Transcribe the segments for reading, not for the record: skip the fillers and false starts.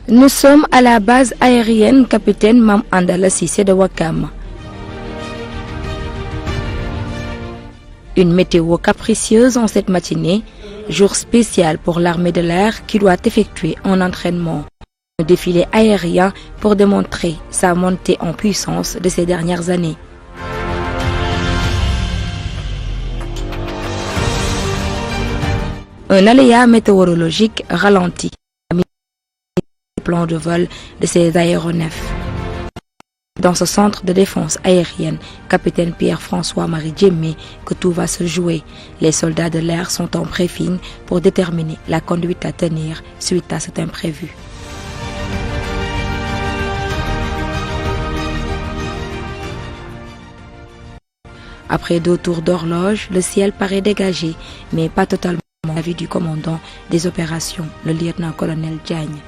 Nous sommes à la base aérienne Capitaine Mam Andala Cissé de Ouakam. Une météo capricieuse en cette matinée, jour spécial pour l'armée de l'air qui doit effectuer un entraînement. Un défilé aérien pour démontrer sa montée en puissance de ces dernières années. Un aléa météorologique ralentit le plan de vol de ces aéronefs. Dans ce centre de défense aérienne, capitaine Pierre-François-Marie Djemé, que tout va se jouer. Les soldats de l'air sont en préfine pour déterminer la conduite à tenir suite à cet imprévu. Après 2 tours d'horloge, le ciel paraît dégagé, mais pas totalement à la vue du commandant des opérations, le lieutenant-colonel Diagne.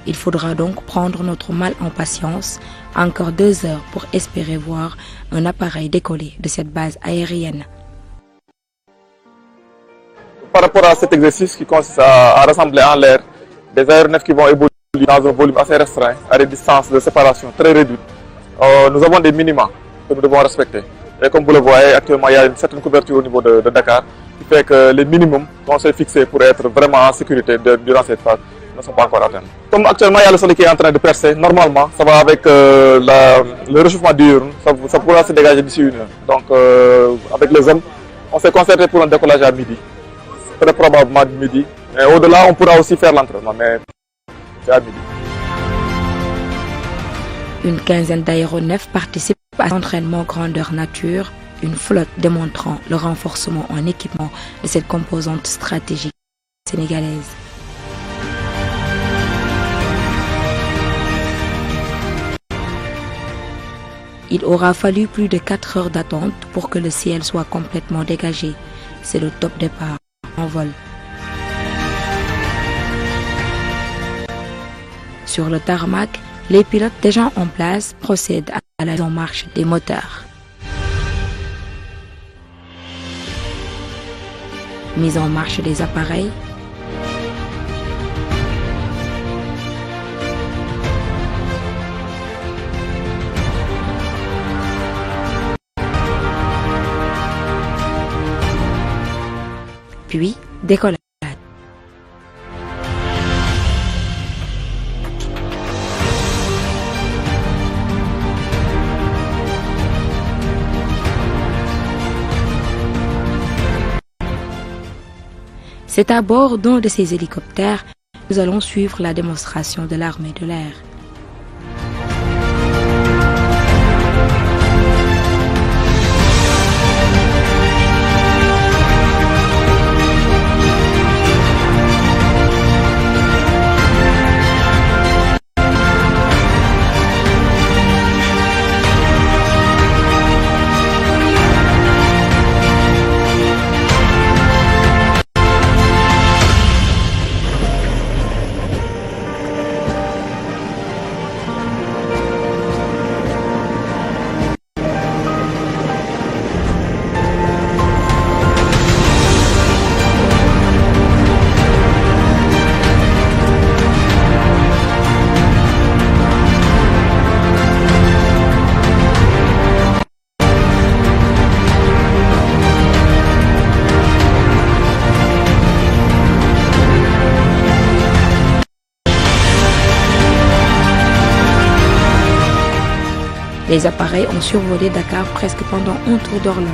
Il faudra donc prendre notre mal en patience, encore 2 heures pour espérer voir un appareil décoller de cette base aérienne. Par rapport à cet exercice qui consiste à rassembler en l'air des aéronefs qui vont évoluer dans un volume assez restreint, à des distances de séparation très réduites, nous avons des minima que nous devons respecter. Et comme vous le voyez, actuellement, il y a une certaine couverture au niveau de Dakar, qui fait que les minimums qu'on s'est fixés pour être vraiment en sécurité durant cette phase ne sont pas encore atteints. Comme actuellement, il y a le soleil qui est en train de percer, normalement, ça va avec le réchauffement diurne, ça pourra se dégager d'ici 1 heure. Donc, avec les hommes, on s'est concerté pour un décollage à midi, très probablement midi. Et au-delà, on pourra aussi faire l'entraînement, mais c'est à midi. Une quinzaine d'aéronefs participent à l'entraînement grandeur nature, une flotte démontrant le renforcement en équipement de cette composante stratégique sénégalaise. Il aura fallu plus de 4 heures d'attente pour que le ciel soit complètement dégagé. C'est le top départ en vol. Sur le tarmac, les pilotes déjà en place procèdent à la mise en marche des moteurs. Mise en marche des appareils. Puis décollage. C'est à bord d'un de ces hélicoptères que nous allons suivre la démonstration de l'armée de l'air. Les appareils ont survolé Dakar presque pendant un tour d'horloge.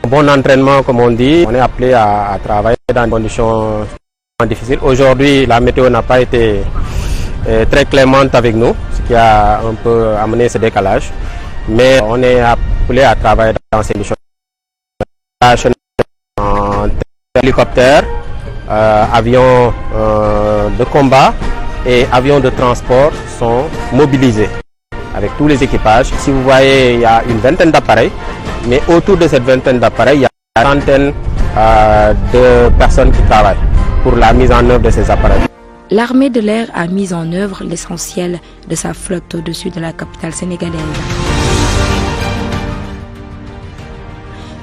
Bon entraînement, comme on dit. On est appelé à travailler dans des conditions difficiles. Aujourd'hui, la météo n'a pas été très clémente avec nous, ce qui a un peu amené ce décalage. Mais on est appelé à travailler dans ces conditions. En hélicoptère, avions de combat et avions de transport sont mobilisés avec tous les équipages. Si vous voyez, il y a une vingtaine d'appareils, mais autour de cette vingtaine d'appareils, il y a une trentaine de personnes qui travaillent pour la mise en œuvre de ces appareils. L'armée de l'air a mis en œuvre l'essentiel de sa flotte au-dessus de la capitale sénégalaise.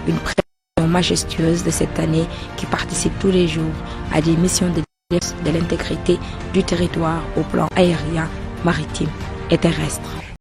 Une présentation majestueuse de cette année qui participe tous les jours à des missions de défense de l'intégrité du territoire au plan aérien, maritime et terrestre.